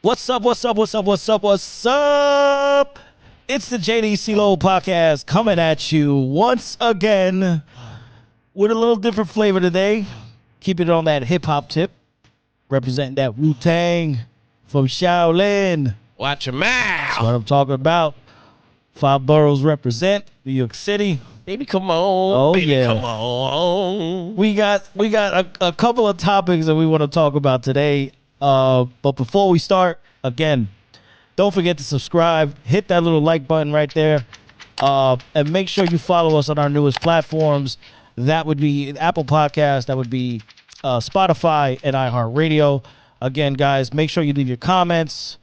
What's up? What's up? What's up? What's up? What's up? It's the JDC Low Podcast coming at you once again with a little different flavor today. Keep it on that hip hop tip, representing that Wu-Tang from Shaolin. Watch your That's mouth. what I'm talking about. 5 boroughs represent New York City. Baby, come on. Oh, Baby, yeah. come on. We got a couple of topics that we want to talk about today. But before we start, again, don't forget to subscribe. Hit that little like button right there. And make sure you follow us on our newest platforms. That would be Apple Podcasts. That would be Spotify and iHeart Radio. Again, guys, make sure you leave your comments.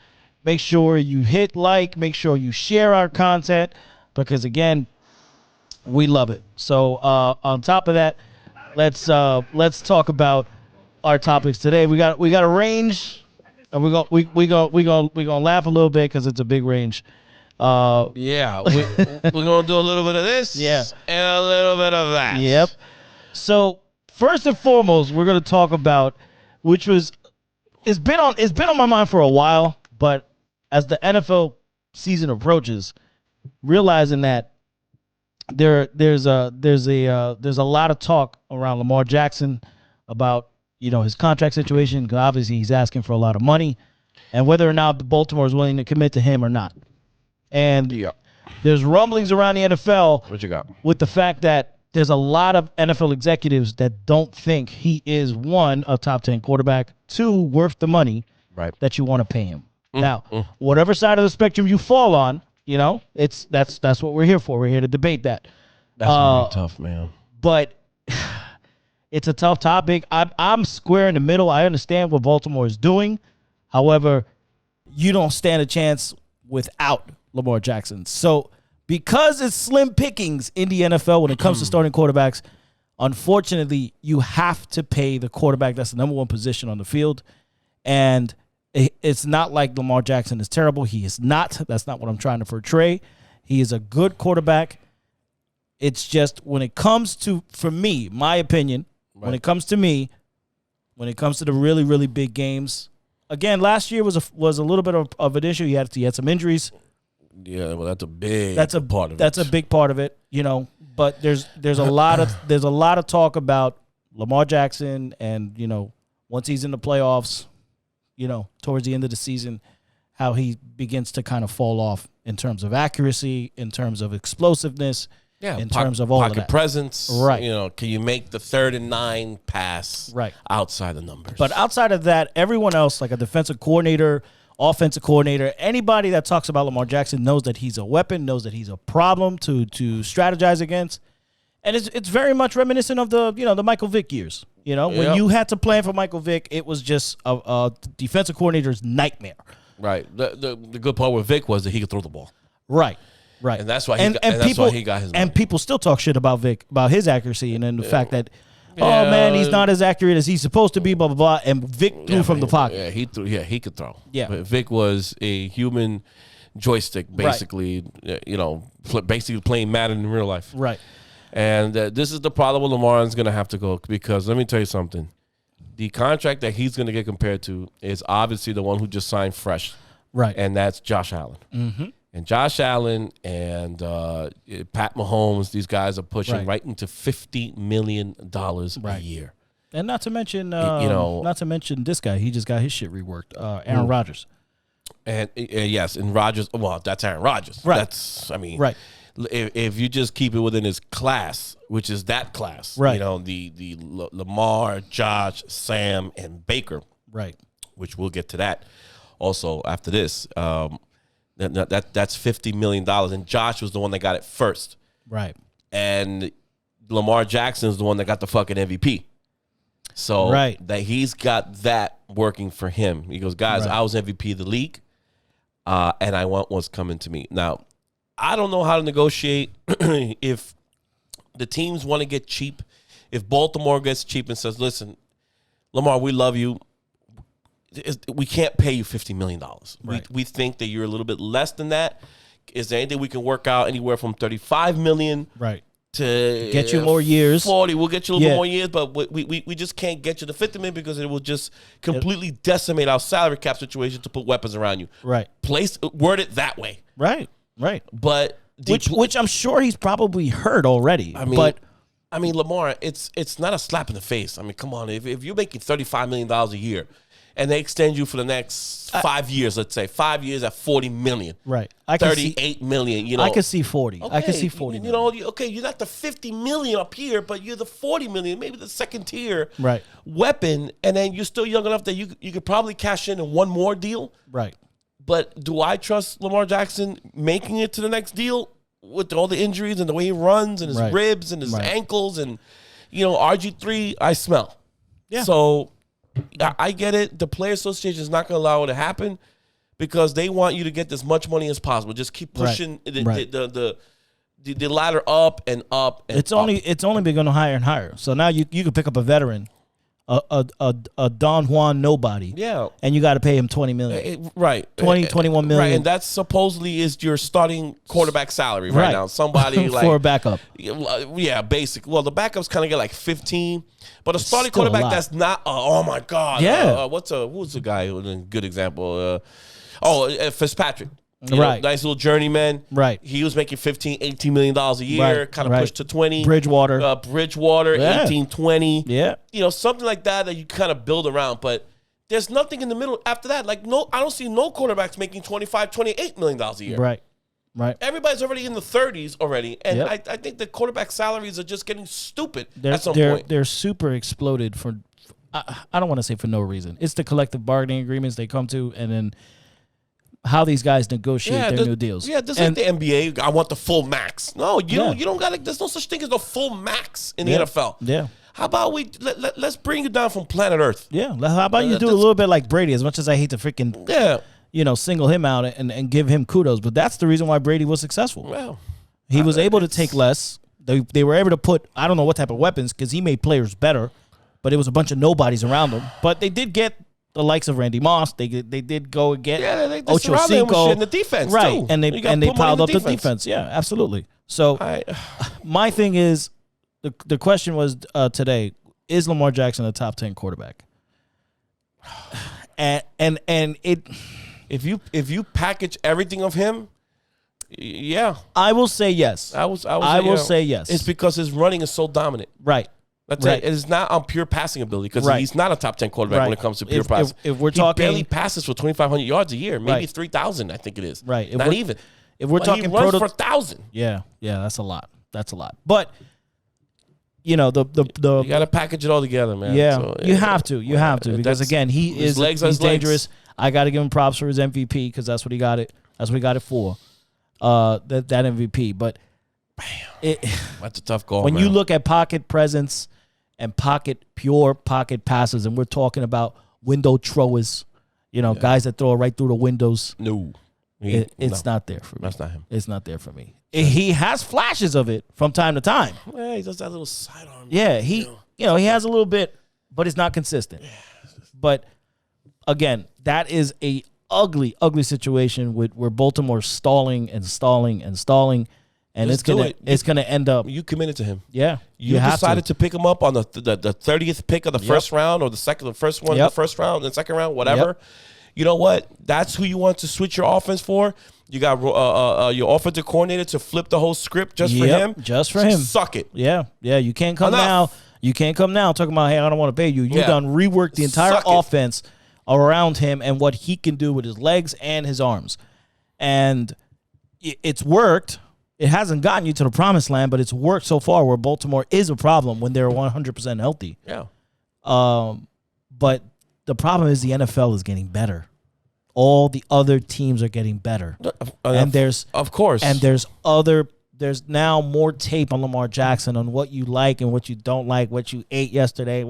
Make sure you hit like. Make sure you share our content. Because, again, we love it. So on top of that, let's talk about our topics today. We got a range, and we gonna laugh a little bit because it's a big range. Yeah, we're going to do a little bit of this Yeah. and a little bit of that. Yep. So first and foremost, we're gonna talk about it's been on my mind for a while, but as the NFL season approaches, realizing that there's a lot of talk around Lamar Jackson about his contract situation. 'Cause obviously, he's asking for a lot of money, and whether or not Baltimore is willing to commit to him or not. And Yeah. there's rumblings around the NFL What you got? with the fact that there's a lot of NFL executives that don't think he is, one, a top 10 quarterback, two, worth the money Right. that you want to pay him. Now, whatever side of the spectrum you fall on, that's what we're here for. We're here to debate that. That's really tough, man. But it's a tough topic. I'm square in the middle. I understand what Baltimore is doing. However, you don't stand a chance without Lamar Jackson. So because it's slim pickings in the NFL when it comes to starting quarterbacks, unfortunately, you have to pay the quarterback. That's the number one position on the field. And it's not like Lamar Jackson is terrible. He is not. That's not what I'm trying to portray. He is a good quarterback. It's just when it comes to, for me, my opinion, when it comes to the really, really big games, again, last year was a little bit of an issue. He had some injuries. Yeah, well, that's a big part of it. That's a big part of it, But there's a lot of talk about Lamar Jackson, and once he's in the playoffs, towards the end of the season, how he begins to kind of fall off in terms of accuracy, in terms of explosiveness. Yeah, in terms of all of pocket that. presence, Right. Can you make the 3rd and 9 pass Right. outside the numbers? But outside of that, everyone else, like a defensive coordinator, offensive coordinator, anybody that talks about Lamar Jackson knows that he's a weapon, knows that he's a problem to strategize against. And it's very much reminiscent of the Michael Vick years. When you had to plan for Michael Vick, it was just a defensive coordinator's nightmare. Right. The good part with Vic was that he could throw the ball. Right. And that's why he got his money. And people still talk shit about Vic, about his accuracy, and then the fact that, oh man, he's not as accurate as he's supposed to be, blah blah blah. And Vic threw from the pocket. Yeah, he threw. Yeah, he could throw. Yeah. But Vic was a human joystick, basically. Basically playing Madden in real life. Right. And this is the problem with Lamar is going to have to go, because let me tell you something. The contract that he's going to get compared to is obviously the one who just signed fresh. Right. And that's Josh Allen. Mm-hmm. And Josh Allen and Pat Mahomes, these guys are pushing right into $50 million a year. And not to mention, this guy, he just got his shit reworked. Aaron Rodgers. And yes, and Rodgers. Well, that's Aaron Rodgers. Right. Right. If you just keep it within his class, which is that class, right? The Lamar, Josh, Sam, and Baker, right? Which we'll get to that also after this. That's $50 million, and Josh was the one that got it first, right? And Lamar Jackson is the one that got the fucking MVP. So that he's got that working for him. He goes, guys, I was MVP of the league, and I want what's coming to me now. I don't know how to negotiate if the teams want to get cheap. If Baltimore gets cheap and says, listen, Lamar, we love you. We can't pay you $50 million. Right. We think that you're a little bit less than that. Is there anything we can work out anywhere from $35 million to get you more years. 40. We'll get you a little bit more years, but we just can't get you to $50 million because it will just completely decimate our salary cap situation to put weapons around you. Right. Word it that way. Right. But which I'm sure he's probably heard already. I mean, Lamar, it's not a slap in the face. I mean, come on. If you're making $35 million a year and they extend you for the next 5 years, let's say 5 years at $40 million. Right. $38 million, you know. I can see 40. Okay, I can see 40. You know, you're not the $50 million up here, but you're the $40 million, maybe the second tier weapon, and then you're still young enough that you could probably cash in one more deal. Right. But do I trust Lamar Jackson making it to the next deal with all the injuries and the way he runs and his ribs and his ankles and, you know, RG3, I smell. Yeah. So I get it. The Player Association is not going to allow it to happen because they want you to get as much money as possible. Just keep pushing the ladder up and up and it's only been going to higher and higher. So now you can pick up a veteran, a Don Juan nobody. Yeah. And you got to pay him $20 million. Right. 21 million. Right. And that supposedly is your starting quarterback salary right now. Somebody like for a backup. Yeah, basic. Well, the backups kind of get like 15, but a starting quarterback that's not oh my God. Yeah. Who's the guy who's a good example? Fitzpatrick. Right. Nice little journeyman. Right. He was making $15, $18 million a year, kind of pushed to 20. Bridgewater, 18, 20. Yeah. You know, something like that you kind of build around. But there's nothing in the middle after that. Like, I don't see no quarterbacks making $25, $28 million a year. Right. Everybody's already in the 30s already. And I think the quarterback salaries are just getting stupid at some point. They're super exploded for, I don't want to say for no reason. It's the collective bargaining agreements they come to, and then how these guys negotiate their new deals. Yeah, this is the NBA. I want the full max. No, you don't got it. There's no such thing as the full max in the NFL. Yeah. How about let's bring it down from planet Earth? Yeah. How about you do a little bit like Brady? As much as I hate to freaking single him out and give him kudos, but that's the reason why Brady was successful. Well, he was able to take less. They were able to put, I don't know what type of weapons, because he made players better, but it was a bunch of nobodies around him. But they did get the likes of Randy Moss. They did go and get Ocho Cinco in the defense right, too. and they piled up the defense. Yeah, absolutely. So my thing is, the question was today: is Lamar Jackson a top 10 quarterback? And it, if you package everything of him, yeah, I will say yes. I will say yes. It's because his running is so dominant. Right. That's it. It is not on pure passing ability because he's not a top 10 quarterback when it comes to pure passing. If we're talking, he barely passes for 2,500 yards a year, maybe 3,000. I think it is. Right. Not even. If we're talking he runs for 1,000. Yeah. That's a lot. But you know the you got to package it all together, man. Yeah. So, you have to because again he's dangerous. I got to give him props for his MVP because that's what he got it. That's what he got it for. That MVP, but. That's a tough call. When you look at pocket presence and pure pocket passes, and we're talking about window throwers, guys that throw it right through the windows. No, it's not there for me. That's not him. It's not there for me. He has flashes of it from time to time. Yeah, he does that little sidearm. Yeah, he has a little bit, but it's not consistent. Yeah. But again, that is a ugly situation where Baltimore stalling. And it's gonna end up. You committed to him. Yeah, you decided to pick him up on the 30th pick of the first round, or the first one in the first round, the second round, whatever. Yep. You know what? That's who you want to switch your offense for. You got your offensive coordinator to flip the whole script just for him. Just for him. Suck it. Yeah. You can't come now. You can't come now talking about, hey, I don't want to pay you. You done reworked the entire offense around him and what he can do with his legs and his arms, and it's worked. It hasn't gotten you to the promised land, but it's worked so far where Baltimore is a problem when they're 100% healthy. Yeah. But the problem is the NFL is getting better. All the other teams are getting better. And there's now more tape on Lamar Jackson on what you like and what you don't like, what you ate yesterday,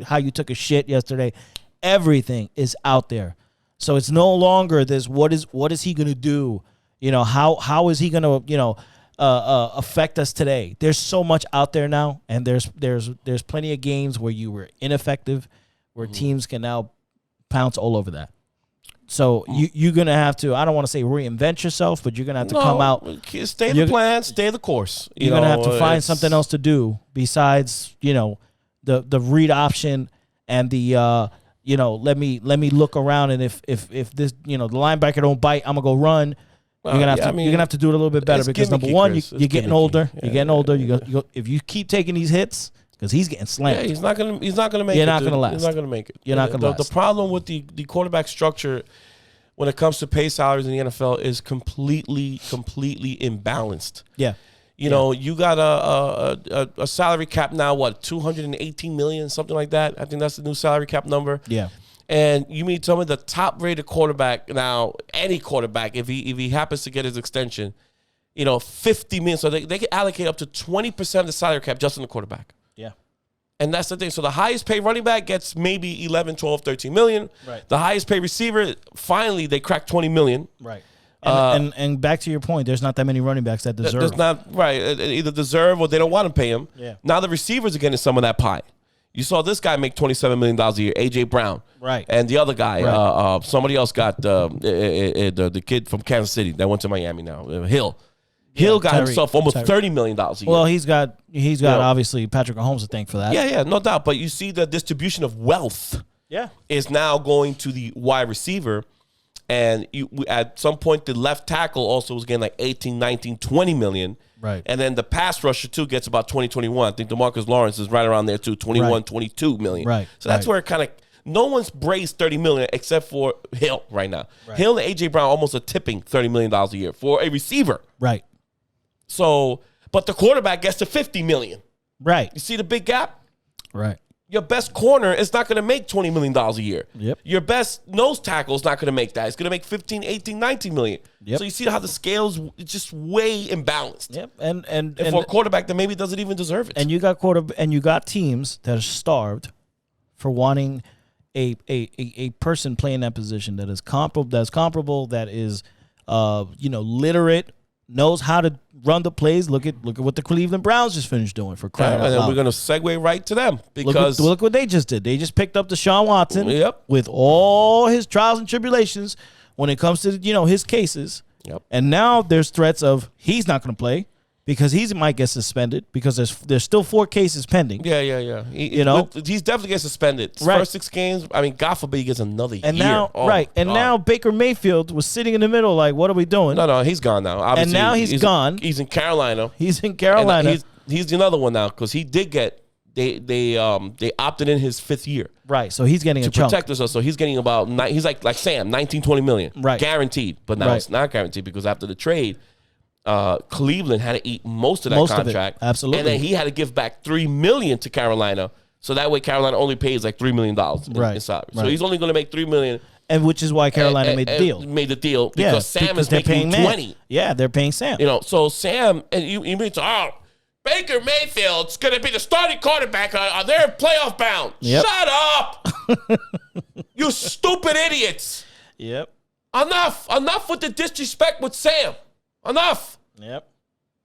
how you took a shit yesterday. Everything is out there. So it's no longer this what is he going to do? How is he going to, affect us today? There's so much out there now, and there's plenty of games where you were ineffective, where teams can now pounce all over that. So you're gonna have to. I don't want to say reinvent yourself, but you're gonna have to come out. Stay the plan. Stay the course. You're gonna have to find something else to do besides the read option and the let me look around, and if this the linebacker don't bite, I'm gonna go run. You're gonna have to do it a little bit better because number one, you're getting older. You're getting older. If you keep taking these hits. Because he's getting slammed. Yeah, he's not gonna make it. You're not gonna last. He's not gonna make it. You're not gonna last. The problem with the quarterback structure when it comes to pay salaries in the NFL is completely imbalanced. Yeah. You got a salary cap now, what, $218 million, something like that. I think that's the new salary cap number. Yeah. And you mean tell me the top rated quarterback now, any quarterback, if he happens to get his extension, $50 million. So they can allocate up to 20% of the salary cap just on the quarterback. Yeah. And that's the thing. So the highest paid running back gets maybe 11, 12, 13 million. Right. The highest paid receiver, finally, they cracked 20 million. Right. And back to your point, there's not that many running backs that deserve. There's not, right. Either deserve or they don't want to pay him. Yeah. Now the receivers are getting some of that pie. You saw this guy make $27 million a year, A.J. Brown. Right. And the other guy, somebody else got the kid from Kansas City that went to Miami now, Hill. Hill got himself almost $30 million a year. Well, he's got obviously Patrick Mahomes to thank for that. Yeah, no doubt. But you see the distribution of wealth is now going to the wide receiver. And at some point, the left tackle also was getting like 18, 19, 20 million. Right. And then the pass rusher, too, gets about 20, 21. I think DeMarcus Lawrence is right around there, too, 21, 22 million. Right. So that's where it kind of no one's braised $30 million except for Hill right now. Right. Hill and A.J. Brown almost are tipping $30 million a year for a receiver. Right. So, but the quarterback gets to $50 million. Right. You see the big gap? Right. Your best corner is not going to make $20 million a year. Yep. Your best nose tackle is not going to make that. It's going to make 15, 18, 19 million. Yep. So you see how the scale's just way imbalanced. Yep. And for a quarterback that maybe doesn't even deserve it. And you got teams that are starved for wanting a person playing that position that is comparable, that is literate, knows how to run the plays. Look at what the Cleveland Browns just finished doing, for crying out loud. And we're going to segue right to them because look what they just did. They just picked up Deshaun Watson with all his trials and tribulations when it comes to his cases. Yep. And now there's threats of he's not going to play because he might get suspended because there's still 4 cases pending. Yeah. He's definitely getting suspended. First 6 games. I mean, God forbid he gets another year. Now Baker Mayfield was sitting in the middle like, what are we doing? No, he's gone now. Obviously, and now he's gone. He's in Carolina. He's another one now because he did get they opted in his 5th year. Right, so he's getting to protect us. So he's getting about he's like Sam, 19, 20 million. Right. Guaranteed. But now it's not guaranteed because after the trade, Cleveland had to eat most of that contract. Absolutely. And then he had to give back $3 million to Carolina. So that way Carolina only pays like $3 million in salary. So he's only going to make $3 million. And which is why Carolina made the deal. Because Sam is making 20. Yeah, they're paying Sam. So Sam, and you mean Baker Mayfield's going to be the starting quarterback. They're playoff bound. Yep. Shut up. You stupid idiots. Yep. Enough with the disrespect with Sam. Enough. Yep.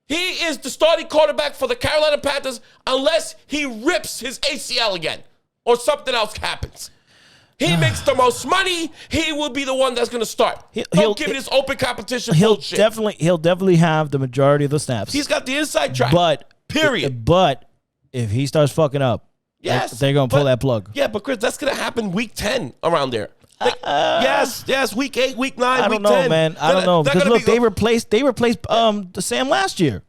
He is the starting quarterback for the Carolina Panthers unless he rips his ACL again or something else happens. He makes the most money. He will be the one that's going to start. Don't give me this open competition bullshit. He'll definitely have the majority of the snaps. He's got the inside track. Period. But if he starts fucking up, they're going to pull that plug. Yeah, but Chris, that's going to happen week 10 around there. Yes, week 8, week 9, I week 10. don't know, man. I don't know. Because look, they replaced the Sam last year.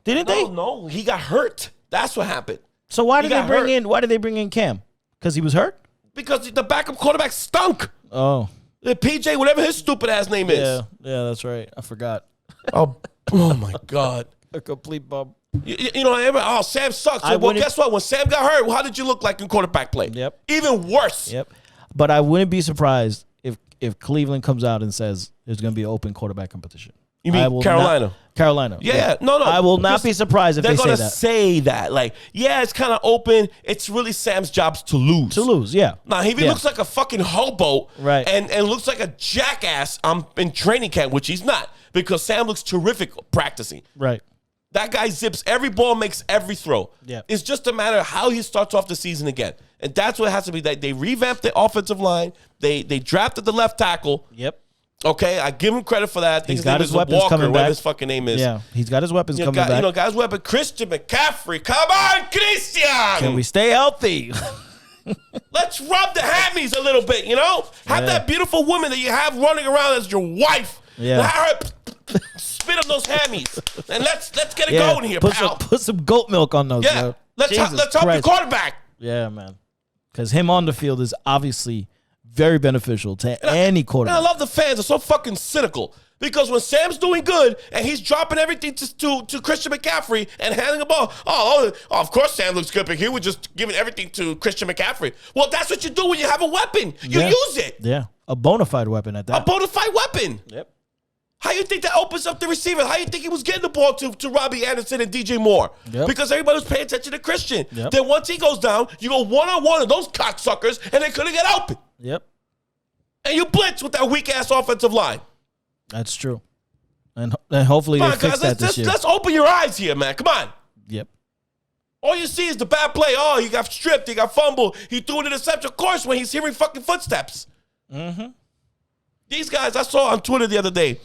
Didn't they? No, he got hurt. That's what happened. So why did they bring in Cam? Because he was hurt? Because the backup quarterback stunk. Oh. The PJ, whatever his stupid ass name is. Yeah, that's right. I forgot. Oh my God. A complete bum. Sam sucks. Well, guess what? When Sam got hurt, how did you look like in quarterback play? Yep. Even worse. Yep. But I wouldn't be surprised if Cleveland comes out and says there's going to be an open quarterback competition. You mean Carolina? Carolina. Yeah. No. I will not be surprised if they say that. They're going to say that. Like, yeah, it's kind of open. It's really Sam's job to lose. To lose, yeah. Now, if he looks like a fucking hobo and looks like a jackass in training camp, which he's not, because Sam looks terrific practicing. Right. That guy zips every ball, makes every throw. Yeah. It's just a matter of how he starts off the season again. And that's what it has to be. They revamped the offensive line. They drafted the left tackle. Yep. Okay, I give him credit for that. I think he's got his weapons Walker, coming back. his fucking name is. Yeah, he's got his weapons coming back. Guys' weapon. Christian McCaffrey. Come on, Christian. Can we stay healthy? Let's rub the hammies a little bit, Have that beautiful woman that you have running around as your wife. Yeah. Let her spit on those hammies. And let's get it going here, pal. Put some goat milk on those. Yeah. Bro. Let's help the quarterback. Yeah, man. Because him on the field is obviously very beneficial to any quarterback. And I love the fans. They're so fucking cynical. Because when Sam's doing good and he's dropping everything to Christian McCaffrey and handing the ball, of course Sam looks good, but he was just giving everything to Christian McCaffrey. Well, that's what you do when you have a weapon. You use it. Yeah, a bona fide weapon at that. A bona fide weapon. Yep. How you think that opens up the receiver? How you think he was getting the ball to Robbie Anderson and DJ Moore? Yep. Because everybody was paying attention to Christian. Yep. Then once he goes down, you go one-on-one of those cocksuckers, and they couldn't get open. Yep. And you blitz with that weak-ass offensive line. That's true. And hopefully they fix that this year. Let's open your eyes here, man. Come on. Yep. All you see is the bad play. Oh, he got stripped. He got fumbled. He threw an interception. Of course, when he's hearing fucking footsteps. Mm-hmm. These guys, I saw on Twitter the other day,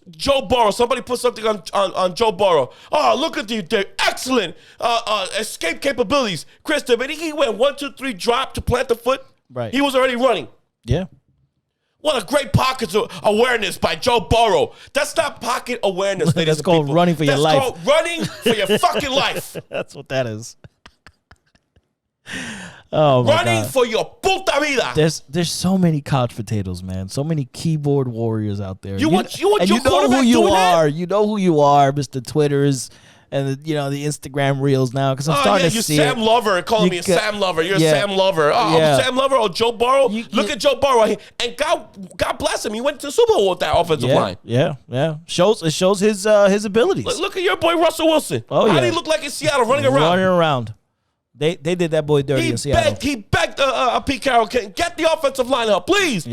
Joe Burrow, somebody put something on Joe Burrow. Oh, look at the excellent escape capabilities. Chris, but he went 1, 2, 3 drop to plant the foot. Right. He was already running. Yeah. What a great pocket awareness by Joe Burrow. That's not pocket awareness, ladies That's called running for your life. That's called running for your fucking life. That's what that is. Oh my running God. for your puta vida. There's so many couch potatoes, man. So many keyboard warriors out there. You want your know quarterback who you doing are. that? You know who you are, Mr. Twitters and the Instagram reels now. Because I'm starting to see Sam Lover calling me a Sam Lover. You're a Sam Lover. Oh, Sam Lover or Joe Burrow. Look at Joe Burrow. And God bless him. He went to the Super Bowl with that offensive line. Yeah. It shows his abilities. Look at your boy Russell Wilson. Oh, How did he look like in Seattle running around? They did that boy dirty in Seattle. He begged Pete Carroll, get the offensive line up, please.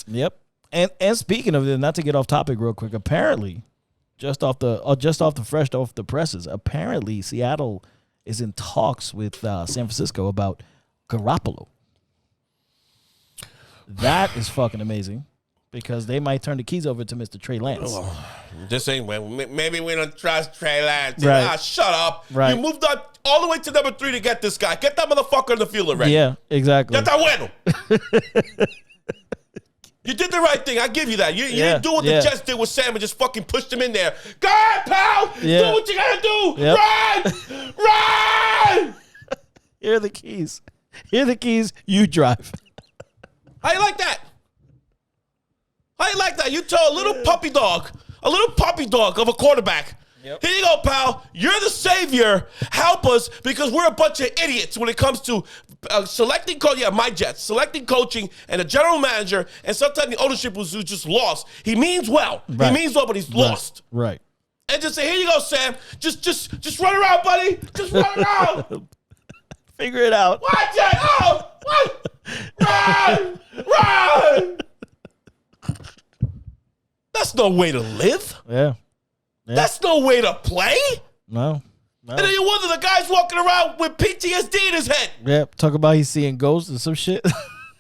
Yep. And speaking of it, not to get off topic real quick, apparently, fresh off the presses, apparently Seattle is in talks with San Francisco about Garoppolo. That is fucking amazing because they might turn the keys over to Mr. Trey Lance. This ain't maybe we don't trust Trey Lance. Right. Shut up. Right. You moved up all the way to number 3 to get this guy. Get that motherfucker in the field already. Yeah, exactly. Ya está bueno. You did the right thing. I give you that. You didn't do what the Jets did with Sam and just fucking pushed him in there. Go ahead, pal. Yeah. Do what you gotta do. Yep. Run. Run. Here are the keys. You drive. How you like that? You tell a little puppy dog of a quarterback. Yep. Here you go, pal. You're the savior. Help us because we're a bunch of idiots when it comes to selecting my Jets, selecting coaching and a general manager, and sometimes the ownership was just lost. He means well. Right. He means well, but he's lost. Right. And just say, here you go, Sam. Just run around, buddy. Just run around. Figure it out. Watch it. Oh, what? Run. That's no way to live. Yeah. That's no way to play. No. And then you wonder the guy's walking around with PTSD in his head. Yeah. Talk about he's seeing ghosts and some shit.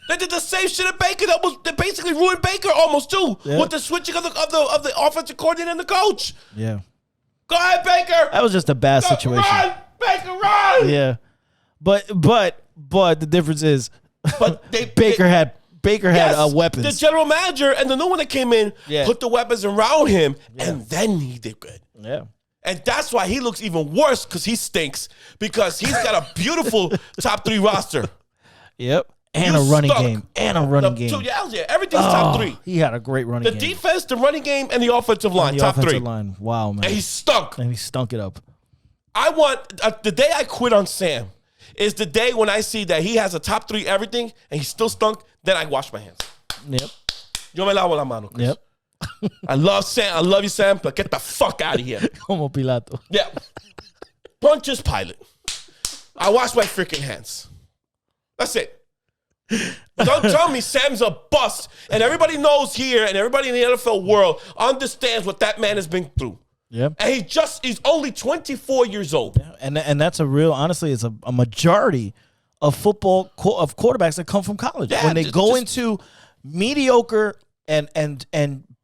They did the same shit at Baker. That basically ruined Baker almost too with the switching of the offensive coordinator and the coach. Yeah. Go ahead, Baker. That was just a bad situation. Run, Baker, run. Yeah. But the difference is, Baker had weapons. The general manager and the new one that came in put the weapons around him, and then he did good. Yeah. And that's why he looks even worse because he stinks because he's got a beautiful top 3 roster. Yep. And a running game. Yeah, everything's top 3. He had a great running game. The defense, the running game, and the offensive line, top 3. Line. Wow, man. And he stunk. And he stunk it up. I want the day I quit on Sam is the day when I see that he has a top 3 everything and he still stunk. Then I wash my hands. Yep. Yo me lavo la mano, Chris. Yep. I love Sam. I love you, Sam, but get the fuck out of here. Como Pilato. Yeah. Pontius Pilate. I wash my freaking hands. That's it. Don't tell me Sam's a bust and everybody knows here and everybody in the NFL world understands what that man has been through. Yep. And he's only 24 years old. Yeah. And that's honestly, it's a majority of football of quarterbacks that come from college. Yeah, when they go into mediocre and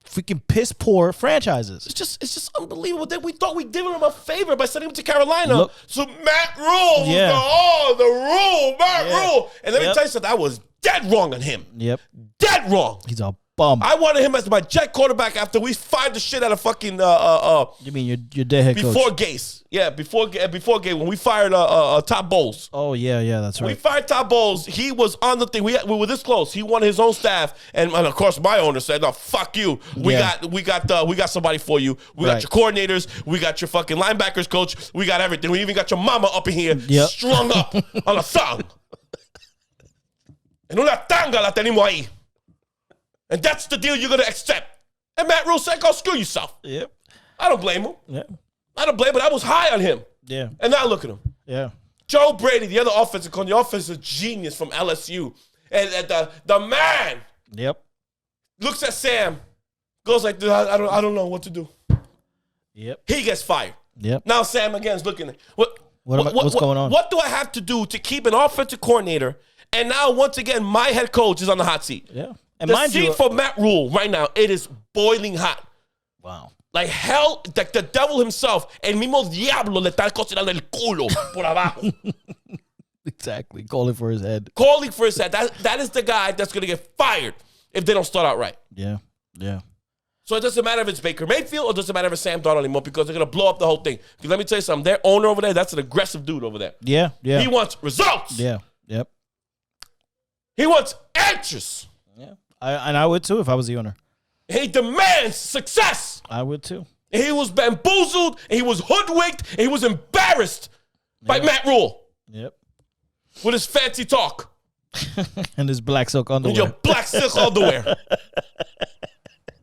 freaking piss poor franchises. It's just unbelievable that we thought we did him a favor by sending him to Carolina. So Matt Rule was the rule, Matt Rule. And let me tell you something, I was dead wrong on him. Yep. Dead wrong. He's a bum. I wanted him as my Jet quarterback after we fired the shit out of fucking you mean your dead head coach? Before Gase. Yeah, before Gase, when we fired Todd Bowles. Oh, yeah, that's right. We fired Todd Bowles. He was on the thing. We were this close. He wanted his own staff. And of course, my owner said, no, fuck you. We got somebody for you. We got your coordinators. We got your fucking linebackers coach. We got everything. We even got your mama up in here strung up on a thong. En una tanga la tenemos ahí. And that's the deal you're going to accept. And Matt Rule said, go screw yourself. Yep. I don't blame him. Yeah. I don't blame him, but I was high on him. Yeah. And now look at him. Yeah. Joe Brady, the other offensive genius from LSU. And the man looks at Sam, goes like, I don't know what to do. Yep. He gets fired. Yep. Now Sam again is looking at what's going on? What do I have to do to keep an offensive coordinator? And now, once again, my head coach is on the hot seat. Yeah. And the mind seat you, for Matt Rule right now, it is boiling hot. Wow. Like hell, like the devil himself, el mismo diablo le está cocinando el culo por abajo. Exactly. Calling for his head. Calling for his head. That is the guy that's going to get fired if they don't start out right. Yeah. Yeah. So it doesn't matter if it's Baker Mayfield or it doesn't matter if it's Sam Darnold anymore because they're going to blow up the whole thing. Because let me tell you something. Their owner over there, that's an aggressive dude over there. Yeah. Yeah. He wants results. Yeah. Yep. He wants answers. Yeah. I would too if I was the owner. He demands success. I would too. And he was bamboozled, and he was hoodwinked, and he was embarrassed by Matt Rule. Yep. With his fancy talk. And his black silk underwear. With your black silk underwear.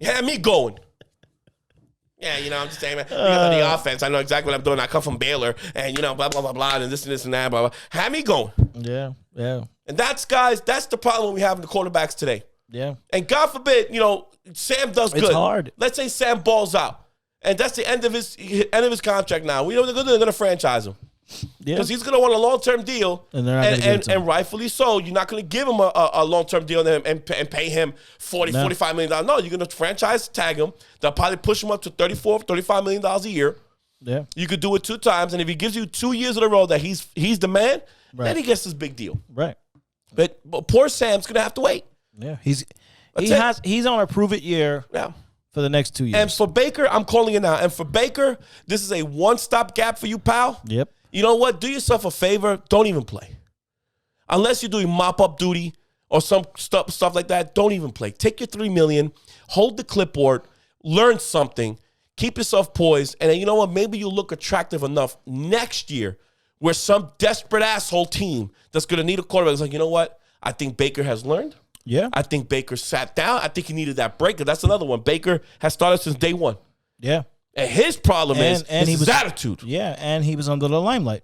You had me going. Yeah, I'm just saying, man. Because of the offense, I know exactly what I'm doing. I come from Baylor, and, blah, blah, blah, blah, and this and that, blah, blah. Had me going. Yeah, yeah. And that's the problem we have in the quarterbacks today. Yeah. And God forbid, Sam does good. It's hard. Let's say Sam balls out. And that's the end of his contract now. We know they're going to franchise him. Yeah. Because he's going to want a long-term deal. And they're not going to give it to him. And rightfully so. You're not going to give him a long-term deal and pay him $45 million. No, you're going to franchise tag him. They'll probably push him up to $35 million a year. Yeah. You could do it 2 times. And if he gives you 2 years in a row that he's the man, then he gets this big deal. Right. But poor Sam's going to have to wait. Yeah. He's on a prove-it year. Yeah. For the next 2 years. And for Baker, I'm calling it now. And for Baker, this is a one-stop gap for you, pal. Yep. You know what? Do yourself a favor. Don't even play. Unless you're doing mop-up duty or some stuff like that, don't even play. Take your $3 million, hold the clipboard, learn something, keep yourself poised, and then you know what? Maybe you'll look attractive enough next year where some desperate asshole team that's going to need a quarterback is like, you know what? I think Baker has learned. Yeah. I think Baker sat down. I think he needed that break. That's another one. Baker has started since day one. Yeah. And his problem is his attitude. Yeah, and he was under the limelight.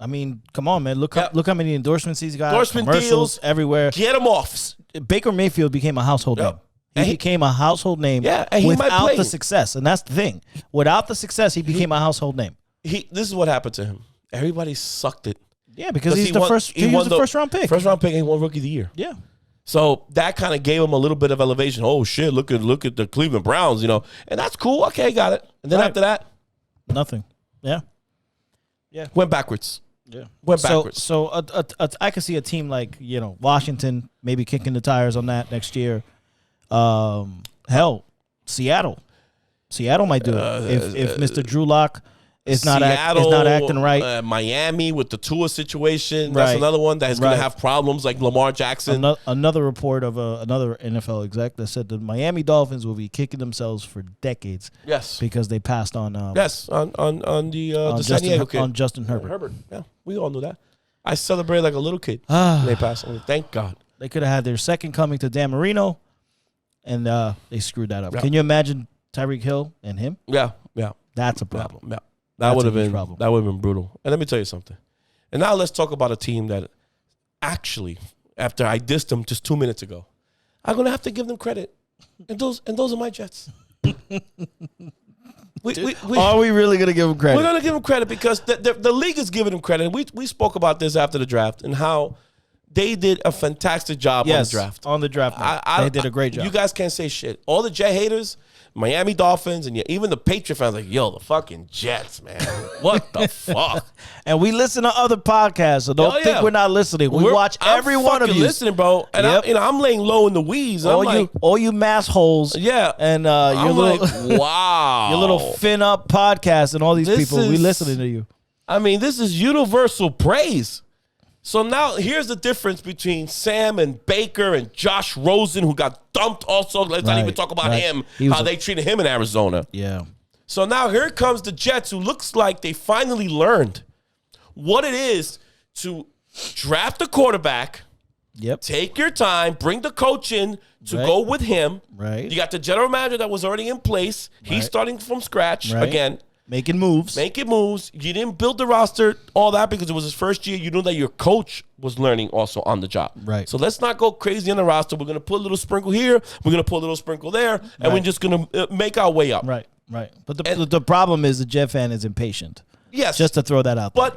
I mean, come on, man. Look how many endorsements he's got. Endorsement commercials deals everywhere. Get him off. Baker Mayfield became a household name. He became a household name without the success. And that's the thing. Without the success, he became a household name. This is what happened to him. Everybody sucked it. Yeah, because he was the first round pick. First round pick, and he won Rookie of the Year. Yeah. So that kind of gave him a little bit of elevation. Oh shit! Look at the Cleveland Browns, and that's cool. Okay, got it. And then after that, nothing. Yeah, went backwards. Yeah, went backwards. So I could see a team like Washington maybe kicking the tires on that next year. Hell, Seattle might do it if Mr. Drew Lock is not acting right. Miami with the Tua situation. That's another one that is going to have problems like Lamar Jackson. Another report of another NFL exec that said the Miami Dolphins will be kicking themselves for decades. Yes, because they passed on. on Justin Herbert. Yeah, we all knew that. I celebrated like a little kid. When they passed on. Thank God. They could have had their second coming to Dan Marino, and they screwed that up. Yeah. Can you imagine Tyreek Hill and him? Yeah. That's a problem. Yeah. That would have been brutal. And let me tell you something. And now let's talk about a team that actually, after I dissed them just 2 minutes ago, I'm gonna have to give them credit. And those are my Jets. Are we really gonna give them credit? We're gonna give them credit because the league is giving them credit. And we spoke about this after the draft and how they did a fantastic job on the draft. On the draft. They did a great job. You guys can't say shit. All the Jet haters, Miami Dolphins, and even the Patriot fans, like, yo, the fucking Jets, man. What the fuck? And we listen to other podcasts, so don't think we're not listening. We watch every one of you. Listening, bro. And I'm laying low in the weeds. All you mass holes. Yeah. And your little wow. Your little fin up podcast and all these people, we listening to you. I mean, this is universal praise. So now here's the difference between Sam and Baker and Josh Rosen, who got dumped also. Let's not even talk about him, how they treated him in Arizona. Yeah. So now here comes the Jets, who looks like they finally learned what it is to draft a quarterback, take your time, bring the coach in to go with him. Right. You got the general manager that was already in place. He's starting from scratch again. Making moves. You didn't build the roster, all that, because it was his first year. You knew that your coach was learning also on the job. Right. So let's not go crazy on the roster. We're going to put a little sprinkle here. We're going to put a little sprinkle there. And we're just going to make our way up. Right. But the problem is the Jet fan is impatient. Yes. Just to throw that out there.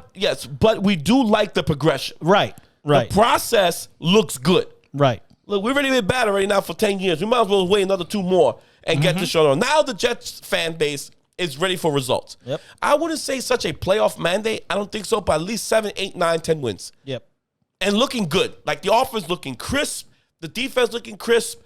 But we do like the progression. Right. The process looks good. Right. Look, we've already been bad already now for 10 years. We might as well wait another 2 more and get this show on. Now the Jets fan base is ready for results. Yep. I wouldn't say such a playoff mandate. I don't think so, but at least 7, 8, 9, 10 wins. Yep. And looking good. Like the offense looking crisp, the defense looking crisp.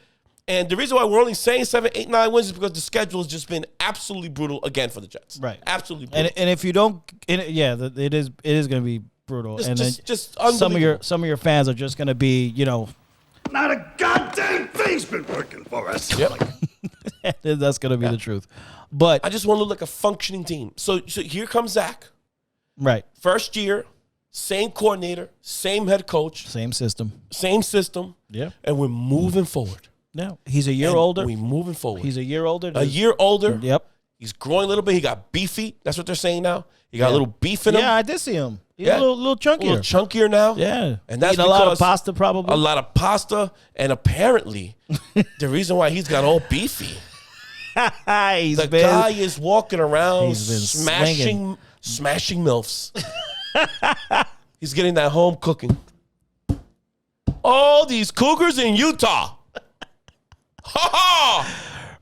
And the reason why we're only saying 7, 8, 9 wins is because the schedule has just been absolutely brutal again for the Jets. Right. Absolutely brutal. And if you don't, it is going to be brutal. Just some of your fans are just going to be, not a goddamn thing's been working for us. Yep. That's going to be the truth. But I just want to look like a functioning team. So here comes Zach. Right. First year, same coordinator, same head coach. Same system. Yeah. And we're moving forward. No, he's a year older. We're moving forward. He's a year older. A year older. Yep. He's growing a little bit. He got beefy. That's what they're saying now. He got a little beef in him. Yeah, I did see him. He's a little chunkier. A little chunkier now. Yeah. And that's a lot of pasta probably. A lot of pasta. And apparently, the reason why he's got all beefy, guy is walking around smashing MILFs. He's getting that home cooking. All these cougars in Utah.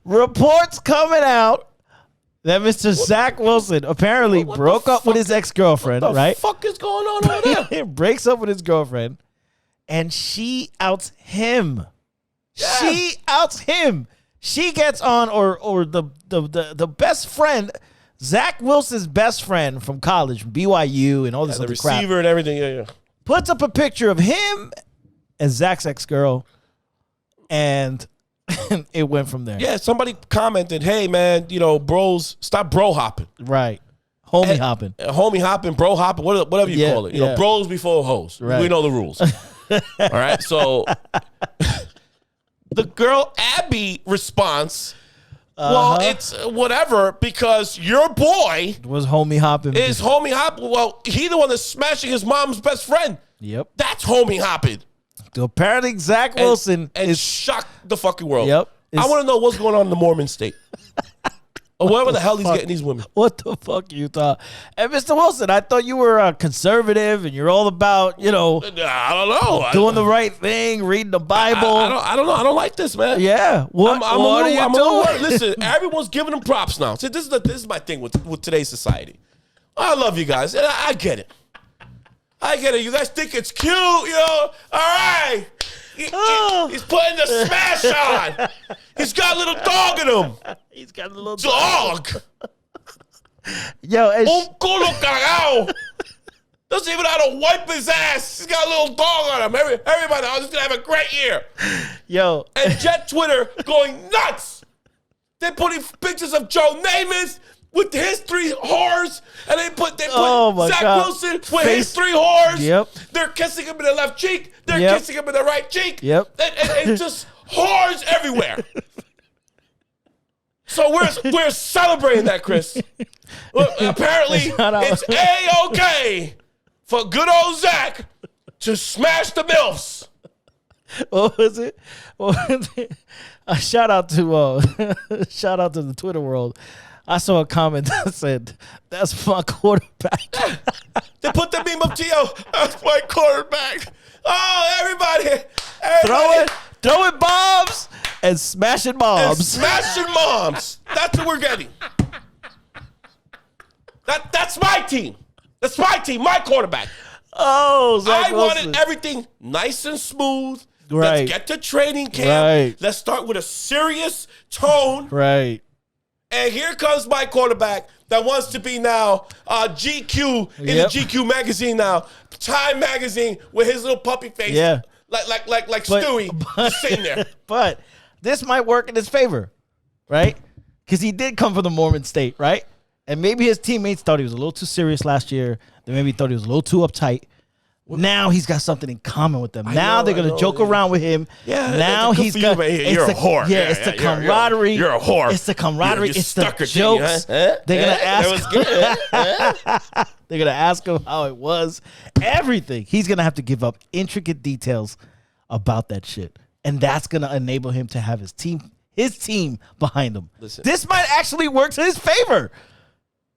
Reports coming out that Mr. Zach Wilson apparently broke up with his ex-girlfriend, right? What the fuck is going on over there? Breaks up with his girlfriend, and she outs him. Yeah. She outs him. She gets on, or the best friend, Zach Wilson's best friend from college, from BYU, and all this other crap. The receiver and everything, yeah. Puts up a picture of him and Zach's ex-girl, and it went from there. Yeah, somebody commented, hey, man, bros, stop bro hopping. Right. Homie hopping. Homie hopping, bro hopping, whatever you call it. Bros before hoes. Right. We know the rules. All right, so the girl Abby response, well, it's whatever because your boy was homie hopping. Is homie hopping. Well, he the one that's smashing his mom's best friend. Yep. That's homie hopping. So apparently Zach Wilson is shocked the fucking world. Yep. I want to know what's going on in the Mormon state. Or wherever the hell he's getting these women. What the fuck, Utah? And Mr. Wilson, I thought you were conservative and you're all about, I don't know. Doing the right thing, reading the Bible. I don't know. I don't like this, man. Yeah. What are you doing? Listen, everyone's giving them props now. See, this is my thing with today's society. I love you guys. And I get it. You guys think it's cute, All right. He's putting the smash on. He's got a little dog in him. He's got a little dog. Yo, un culo cagao. Doesn't even know how to wipe his ass. He's got a little dog on him. Everybody, I'm just gonna have a great year. Yo, and Jet Twitter going nuts. They're putting pictures of Joe Namath with his 3 whores, and they put Zach Wilson with his 3 whores. Yep. They're kissing him in the left cheek. They're kissing him in the right cheek. Yep. And just whores everywhere. So we're celebrating that, Chris. Well, apparently, it's A-OK for good old Zach to smash the MILFs. What was it? Shout out to the Twitter world. I saw a comment that said, "That's my quarterback." They put the meme up to you. That's my quarterback. Oh, everybody. Throwing bombs and smashing moms. And smashing moms. That's what we're getting. That's my team. That's my team, my quarterback. Oh, Zach I Wilson. wanted everything nice and smooth. Right. Let's get to training camp. Right. Let's start with a serious tone. Right. And here comes my quarterback that wants to be now GQ in the GQ magazine now, Time magazine with his little puppy face. Yeah. Like Stewie just sitting there. But this might work in his favor, right? Because he did come from the Mormon state, right? And maybe his teammates thought he was a little too serious last year. They maybe thought he was a little too uptight. Now he's got something in common with them. Now they're going to joke around with him. Yeah. Now he's got. You're a whore. Yeah, it's the camaraderie. You're a whore. It's the camaraderie. It's the jokes. They're going to ask. They're going to ask him how it was. Everything. He's going to have to give up intricate details about that shit. And that's going to enable him to have his team behind him. Listen. This might actually work to his favor.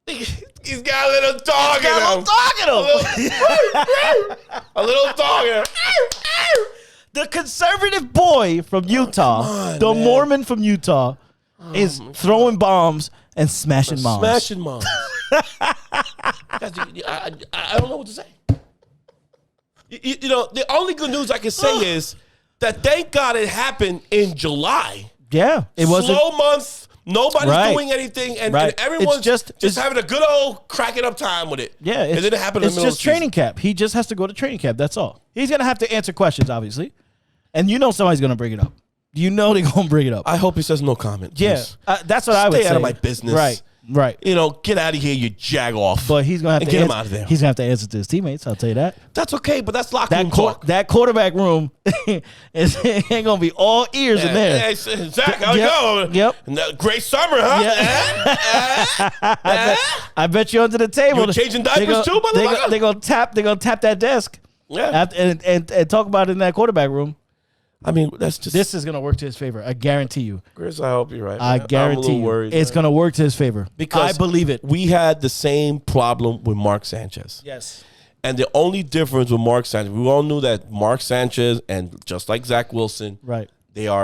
He's got a little dog in him. A little dog in him. The conservative boy from Utah, Mormon from Utah, is throwing bombs and smashing moms. Smashing moms. I don't know what to say. You know, the only good news I can say is that thank God it happened in July. Yeah. It was slow month. Nobody's doing anything, and everyone's just having a good old cracking up time with it. Yeah, and then it happened in the middle of the season. It's just training camp. He just has to go to training camp. That's all. He's going to have to answer questions, obviously. And you know somebody's going to bring it up. You know they're going to bring it up. I hope he says no comment. Yeah, that's what I would say. Stay out of my business. Right. You know, get out of here, you jag off. But he's going to have to get him out of there. He's going to have to answer to his teammates, I'll tell you that. That's okay, but that's locker room talk. That quarterback room ain't going to be all ears in there. Hey, Zach, how's it going? Yep. Great summer, huh? Yeah. I bet you under the table. You changing diapers too, motherfucker? They're going to tap that desk. Yeah. And talk about it in that quarterback room. I mean, that's just... This is going to work to his favor. I guarantee you. Chris, I hope you're right. I guarantee you. Worried, it's going to work to his favor. Because I believe it. We had the same problem with Mark Sanchez. Yes. And the only difference with Mark Sanchez, we all knew that Mark Sanchez, and just like Zach Wilson, they're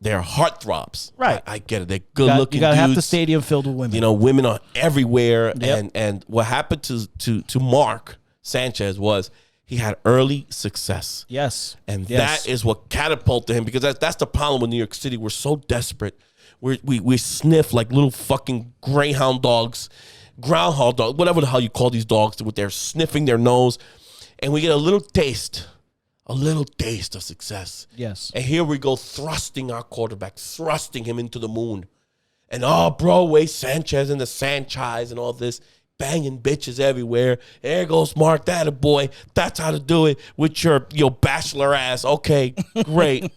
heartthrobs. Right. I get it. They're good-looking dudes. You got to have the stadium filled with women. You know, women are everywhere. Yep. And what happened to Mark Sanchez was... he had early success. Yes. And that is what catapulted him, because that's the problem with New York City. We're so desperate. We sniff like little fucking greyhound dogs, groundhog dogs, whatever the hell you call these dogs, with their sniffing their nose. And we get a little taste of success. Yes. And here we go thrusting our quarterback, thrusting him into the moon. And Broadway Sanchez and the Sanchez and all this. Banging bitches everywhere. There goes Mark, that a boy. That's how to do it with your bachelor ass. Okay, great.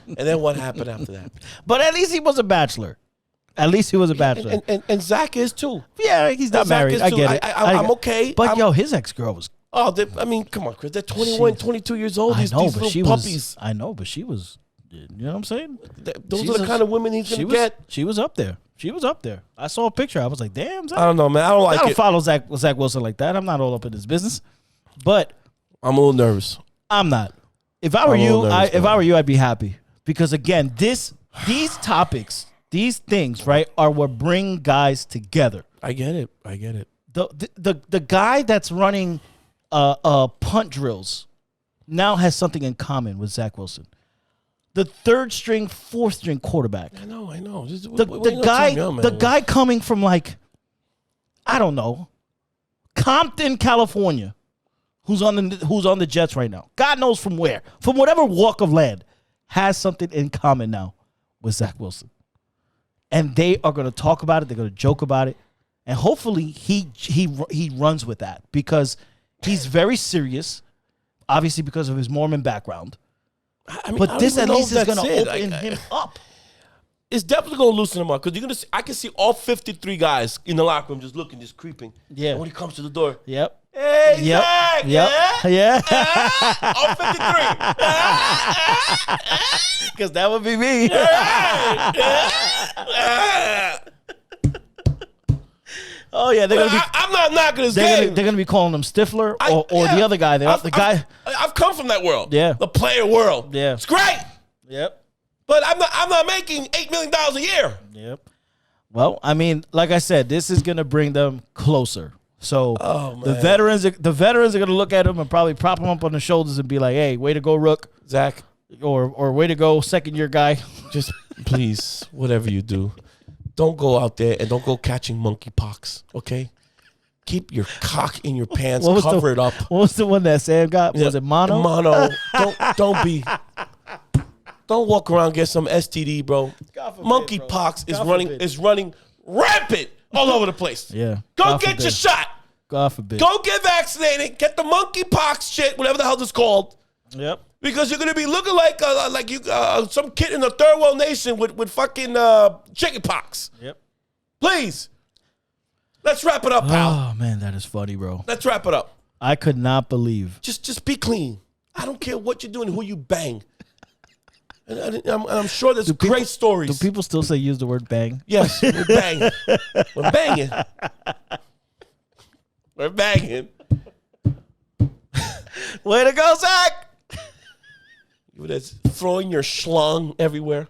And then what happened after that? But at least he was a bachelor. At least he was a bachelor. And Zach is too. Yeah, he's not married. I get it. I'm okay. But his ex-girl was... I mean, come on, Chris. They're 21, 22 years old. These little puppies. I know, but she was... You know what I'm saying? Those are the kind of women he's going to get. She was up there. She was up there. I saw a picture. I was like, damn, Zach. I don't know, man. I don't follow Zach Wilson like that. I'm not all up in his business. But I'm a little nervous. I'm not. If I were you, I'd be happy. Because again, these topics, these things, right, are what bring guys together. I get it. The guy that's running punt drills now has something in common with Zach Wilson. The third string, fourth string quarterback. I know. The guy coming from like, I don't know, Compton, California, who's on the Jets right now. God knows from where, from whatever walk of land, has something in common now with Zach Wilson. And they are going to talk about it. They're going to joke about it, and hopefully he runs with that, because he's very serious, obviously because of his Mormon background. I mean, but this at least is going to open him up. It's definitely going to loosen him up, because I can see all 53 guys in the locker room just looking, just creeping. Yeah. And when he comes to the door. Yep. Hey, yep. Zach. Yep. Yeah. All 53. Because that would be me. Oh yeah, they're gonna be. I'm not knocking his game. They're gonna be calling him Stifler or the other guy. The guy. I've come from that world. Yeah. The player world. Yeah. It's great. Yep. But I'm not making $8 million a year. Yep. Well, I mean, like I said, this is gonna bring them closer. So the veterans are gonna look at him and probably prop him up on the shoulders and be like, "Hey, way to go, Rook, Zach," or "Way to go, second year guy." Just please, whatever you do, don't go out there and don't go catching monkeypox. Okay, keep your cock in your pants, cover it up. What was the one that Sam got? Was it mono? Mono. Don't walk around and get some STD, bro. Monkeypox is running rampant all over the place. Yeah. Go get your shot. God forbid. Go get vaccinated. Get the monkeypox shit, whatever the hell it's called. Yep. Because you're gonna be looking like some kid in a third world nation with fucking chicken pox. Yep. Please, let's wrap it up, pal. Oh man, that is funny, bro. Let's wrap it up. I could not believe. Just be clean. I don't care what you're doing, who you bang. And I'm sure there's great stories. Do people still say use the word bang? Yes, we're banging. We're banging. We're banging. Way to go, Zach! You were just throwing your schlong everywhere.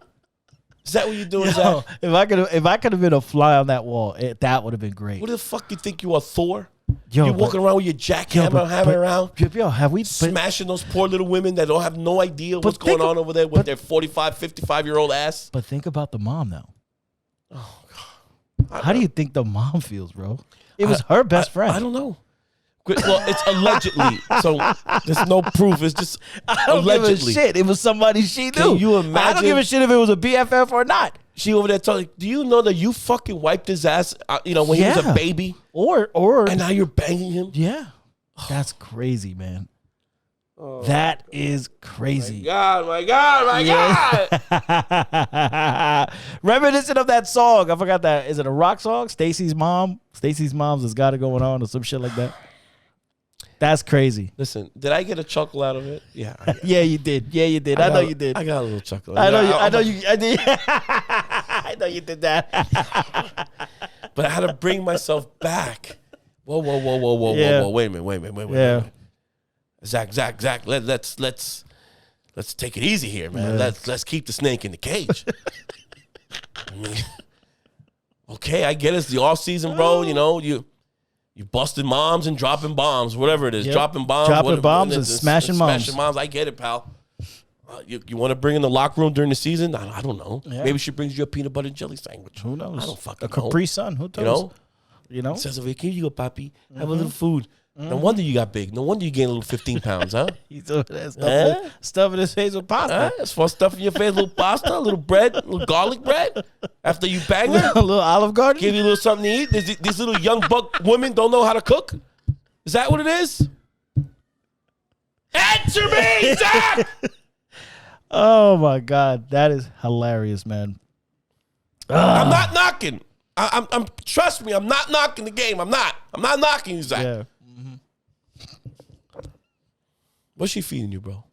Is that what you're doing, Zach? If I could have been a fly on that wall, that would have been great. What the fuck you think you are, Thor? Yo, you're walking around with your jackhammer, having around, have we smashing those poor little women that don't have no idea what's going on over there with their 45, 55-year-old ass? But think about the mom now. Oh God! How do you think the mom feels, bro? It was her best friend. I don't know. Well, it's allegedly, so there's no proof. It's just allegedly. Give a shit. It was somebody she knew. Can you imagine? I don't give a shit if it was a BFF or not. She over there telling, do you know that you fucking wiped his ass, when he was a baby? Or and now you're banging him? Yeah. That's crazy, man. That is crazy. My God. Reminiscent of that song. I forgot that. Is it a rock song? Stacy's Mom's has got it going on or some shit like that. That's crazy. Listen, did I get a chuckle out of it? Yeah. Yeah, you did. I know you did. I got a little chuckle. I know you. I know you did that. But I had to bring myself back. Whoa. Wait a minute. Yeah. Zach. Let's take it easy here, man. Yeah. Let's keep the snake in the cage. I mean, okay, I get it's the off season, bro. You busted moms and dropping bombs, whatever it is. Yep. Dropping bombs. Dropping bombs and smashing moms. Smashing moms. I get it, pal. You want to bring in the locker room during the season? I don't know. Yeah. Maybe she brings you a peanut butter and jelly sandwich. Who knows? I don't fucking know. A Capri Sun. Who knows? You know? Says over here you go, papi. Have a little food. No wonder you got big. No wonder you gained a little 15 pounds, huh? He's over there stuffing his face with pasta. That's for stuffing your face, a little pasta, a little bread, a little garlic bread. After you bang her, a little Olive Garden. Give you a little something to eat. These little young buck women don't know how to cook. Is that what it is? Answer me, Zach! Oh my God, that is hilarious, man. I'm not knocking. I'm trust me. I'm not knocking the game. I'm not knocking you, Zach. Yeah. What's she feeding you, bro?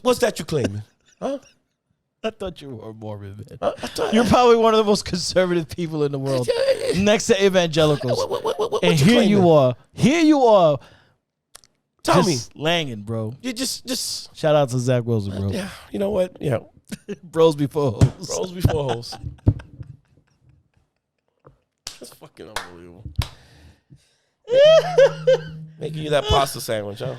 What's that you claiming? Huh? I thought you were morbid, man. You're probably one of the most conservative people in the world, next to evangelicals. And here you are. Tell me, langing, bro. You just shout out to Zach Wilson, bro. Yeah, you know what? Yeah, bros before hoes. Bros before hoes. That's fucking unbelievable. Making you that pasta sandwich, huh?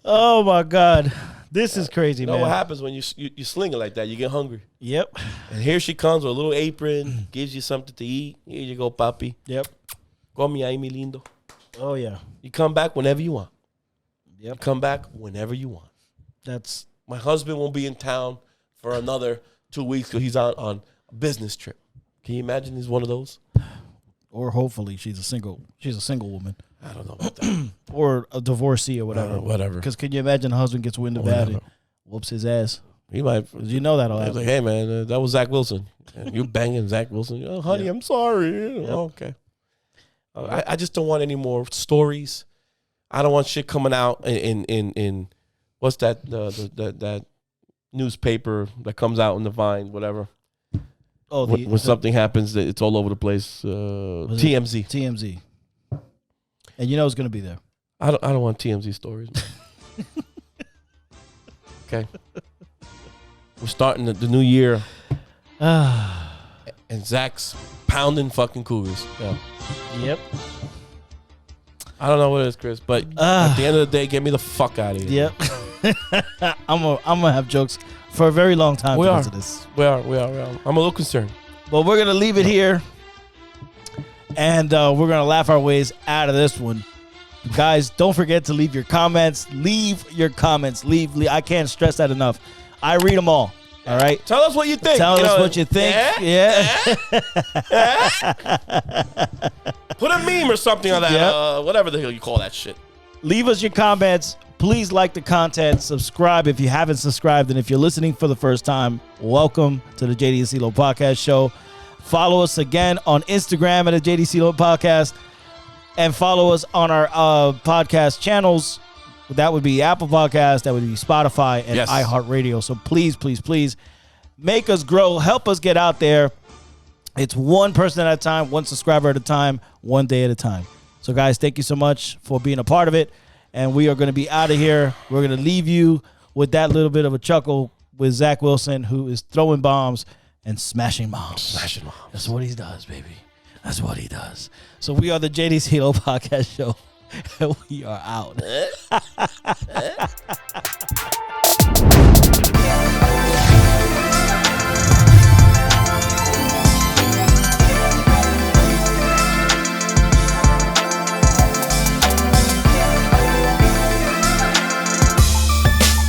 Oh my God, this is crazy, man. You know what happens when you sling it like that? You get hungry. Yep. And here she comes with a little apron, gives you something to eat. Here you go, papi. Yep. Come ahí, mi lindo. Oh yeah. You come back whenever you want. Yep. Come back whenever you want. That's my husband won't be in town for another 2 weeks because he's out on a business trip. Can you imagine he's one of those? Or hopefully she's a single woman. I don't know about that. Or a divorcee or whatever. Whatever. Because can you imagine a husband gets wind of that and whoops his ass? He might. You know that'll happen. Like, hey man, that was Zach Wilson. And you banging Zach Wilson. Oh, honey, I'm sorry. Yep. Okay. I just don't want any more stories. I don't want shit coming out in what's that that newspaper that comes out in the Vine, whatever. when something happens, it's all over the place. TMZ. TMZ. And you know it's gonna be there. I don't want TMZ stories. Okay. We're starting the new year. And Zach's pounding fucking Cougars. Yeah. Yep. I don't know what it is, Chris, but at the end of the day, get me the fuck out of here. Yep. I'm gonna have jokes for a very long time because of this. We are. I'm a little concerned. But we're gonna leave it here, and we're gonna laugh our ways out of this one. Guys, don't forget to leave your comments. Leave your comments. Leave. I can't stress that enough. I read them all. All right. Tell us what you think. Tell us what you think. Yeah. Put a meme or something on that. Yep. Whatever the hell you call that shit. Leave us your comments. Please like the content. Subscribe if you haven't subscribed. And if you're listening for the first time, welcome to the JD and CeeLo Podcast Show. Follow us again on Instagram at the JD CeeLo Podcast. And follow us on our podcast channels. That would be Apple Podcasts, that would be Spotify, and iHeart Radio. So please, please, please make us grow. Help us get out there. It's one person at a time, one subscriber at a time, one day at a time. So, guys, thank you so much for being a part of it. And we are going to be out of here. We're going to leave you with that little bit of a chuckle with Zach Wilson, who is throwing bombs and smashing bombs. Smashing bombs. That's what he does, baby. That's what he does. So we are the JD CeeLo Podcast Show, and we are out.